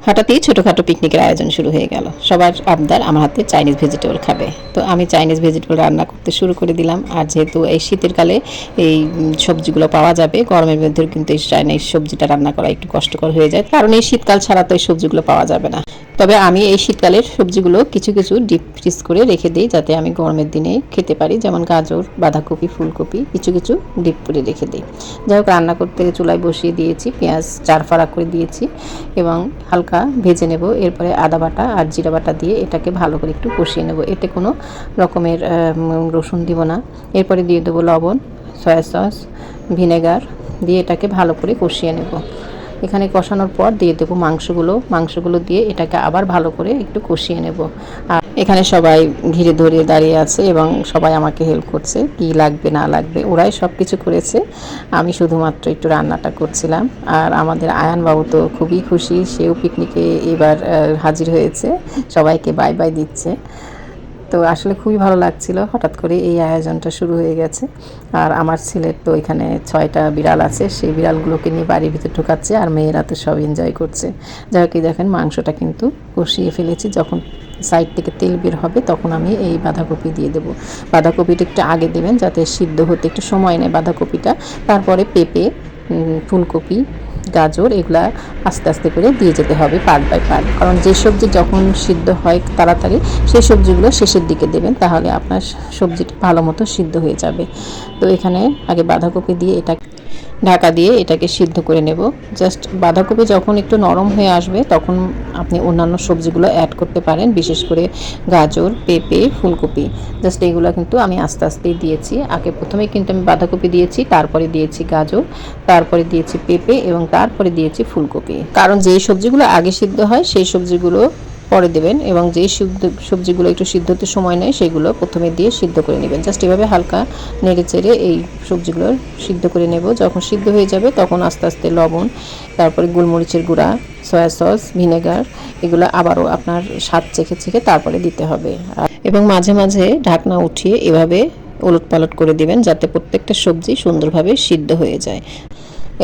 হঠাৎই ছোটোখাটো পিকনিকের আয়োজন শুরু হয়ে গেল। সবার আবদার আমার হাতে চাইনিজ ভেজিটেবল খাবে। তো আমি চাইনিজ ভেজিটেবল রান্না করতে শুরু করে দিলাম। আর যেহেতু এই শীতের কালে এই সবজিগুলো পাওয়া যাবে, গরমের মধ্যেও কিন্তু এই চাইনিজ সবজিটা রান্না করা একটু কষ্টকর হয়ে যায়, কারণ এই শীতকাল ছাড়া তো এই সবজিগুলো পাওয়া যাবে না। তবে আমি এই শীতকালের সবজিগুলো কিছু কিছু ডিপ ফ্রিজ করে রেখে দিই, যাতে আমি গরমের দিনে খেতে পারি। যেমন গাজর, বাঁধাকপি, ফুলকপি কিছু কিছু ডিপ করে রেখে দিই। যাই হোক, রান্না করতে চুলায় বসিয়ে দিয়েছি, পেঁয়াজ 4 ফাড়া করে দিয়েছি এবং হালকা ভেজে নেব। এরপরে আদা বাটা আর জিরা বাটা দিয়ে এটাকে ভালো করে একটু কষিয়ে নেব। এতে কোনো রকমের রসুন দিব না। এরপরে দিয়ে দেবো লবণ, সয়া সস, ভিনেগার দিয়ে এটাকে ভালো করে কষিয়ে নেব। এখানে কষানোর পর দিয়ে দেবো মাংসগুলো দিয়ে এটাকে আবার ভালো করে একটু কষিয়ে নেব। আর এখানে সবাই ঘিরে ধরিয়ে দাঁড়িয়ে আছে এবং সবাই আমাকে হেল্প করছে, কি লাগবে না লাগবে ওরাই সব কিছু করেছে, আমি শুধুমাত্র একটু রান্নাটা করছিলাম। আর আমাদের আয়ান বাবু তো খুবই খুশি, সেও পিকনিকে এবার হাজির হয়েছে, সবাইকে বাই বাই দিচ্ছে। তো আসলে খুবই ভালো লাগছিল, হঠাৎ করে এই আয়োজনটা শুরু হয়ে গেছে। আর আমার ছেলের তো এখানে 6টা বিড়াল আছে, সেই বিড়ালগুলোকে নিয়ে বাড়ির ভিতরে ঢোকাচ্ছে, আর মেয়েরা তো সব এনজয় করছে। যাই হোক, দেখেন মাংসটা কিন্তু কষিয়ে ফেলেছি। যখন সাইড থেকে তেল বের হবে তখন আমি এই বাঁধাকপি দিয়ে দেবো। বাঁধাকপিটা একটু আগে দেবেন যাতে সিদ্ধ হতে একটু সময় নেয় বাঁধাকপিটা। তারপরে পেঁপে, ফুলকপি, গাজর এগুলা আস্তে আস্তে করে দিয়ে যেতে হবে পার্ট বাই পার্ট, কারণ যে সবজি যখন সিদ্ধ হয় তাড়াতাড়ি সেই সবজিগুলো শেষের দিকে দেবেন, তাহলে আপনার সবজিটা ভালো মতো সিদ্ধ হয়ে যাবে। তো এখানে আগে বাঁধাকপি দিয়ে এটা ঢাকা দিয়ে এটাকে সিদ্ধ করে নেব। জাস্ট বাঁধাকপি যখন একটু নরম হয়ে আসবে তখন আপনি অন্যান্য সবজিগুলো অ্যাড করতে পারেন, বিশেষ করে গাজর, পেঁপে, ফুলকপি। জাস্ট এগুলো কিন্তু আমি আস্তে আস্তেই দিয়েছি। আগে প্রথমেই কিন্তু আমি বাঁধাকপি দিয়েছি, তারপরে দিয়েছি গাজর, তারপরে দিয়েছি পেঁপে এবং তারপরে দিয়েছি ফুলকপি। কারণ যেই সবজিগুলো আগে সিদ্ধ হয় সেই সবজিগুলো পরে দেবেন, এবং যেই সবজিগুলো একটু সিদ্ধ হতে সময় নেয় সেগুলো প্রথমে দিয়ে সিদ্ধ করে নেবেন। জাস্ট এভাবে হালকা নেড়ে চেড়ে এই সবজিগুলো সিদ্ধ করে নেব। যখন সিদ্ধ হয়ে যাবে তখন আস্তে আস্তে লবণ, তারপরে গোলমরিচের গুঁড়া, সয়া সস, ভিনেগার এগুলো আবারও আপনার স্বাদ চেখে চেখে তারপরে দিতে হবে। এবং মাঝে মাঝে ঢাকনা উঠিয়ে এভাবে ওলটপালট করে দিবেন, যাতে প্রত্যেকটা সবজি সুন্দরভাবে সিদ্ধ হয়ে যায়।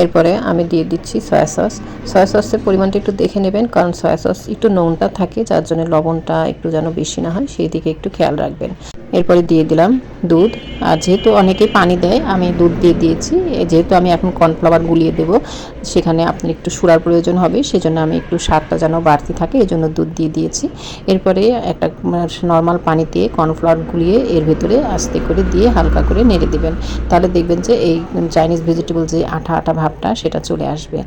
এরপরে আমি দিয়ে দিচ্ছি সয়া সস। সয়া সসের পরিমাণটা একটু দেখে নেবেন, কারণ সয়া সস একটু নোনতা থাকে, যার জন্য লবণটা একটু যেন বেশি না হয় সেই দিকে একটু খেয়াল রাখবেন। এরপরে দিয়ে দিলাম দুধ। আর যেহেতু অনেকেই পানি দেয়, আমি দুধ দিয়ে দিয়েছি। যেহেতু আমি এখন কর্নফ্লাওয়ার গুলিয়ে দেব, সেখানে আপনার একটু সুরার প্রয়োজন হবে, সেজন্য আমি একটু স্বাদটা যেন বাড়তি থাকে এই জন্য দুধ দিয়ে দিয়েছি। এরপরে একটা নর্মাল পানিতে কর্নফ্লাওয়ার গুলিয়ে এর ভেতরে আস্তে করে দিয়ে হালকা করে নেড়ে দেবেন, তাহলে দেখবেন যে এই চাইনিজ ভেজিটেবল যে আঠা আঠা ভাবটা সেটা চলে আসবে।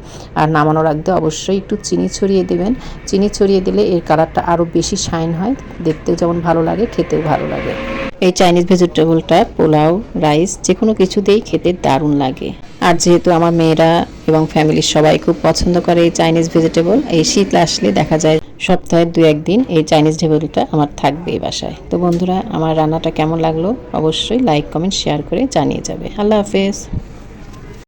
আর নামানোর আগে অবশ্যই একটু চিনি ছড়িয়ে দেবেন। চিনি ছড়িয়ে দিলে এর কালারটা আরও বেশি শাইন হয়, দেখতেও যেমন ভালো লাগে, খেতেও ভালো লাগে। এই চাইনিজ ভেজিটেবলটা পোলাও, রাইস যে কোনো কিছুতেই খেতে দারুণ লাগে। আর যেহেতু আমার মেয়েরা এবং ফ্যামিলির সবাই খুব পছন্দ করে এই চাইনিজ ভেজিটেবল, এই শীত আসলে দেখা যায় সপ্তাহে 2-1 দিন এই চাইনিজ ভেজিটেবলটা আমার থাকবে এই বাসায়। তো বন্ধুরা, আমার রান্নাটা কেমন লাগলো অবশ্যই লাইক, কমেন্ট, শেয়ার করে জানিয়ে যাবে। আল্লাহ হাফেজ।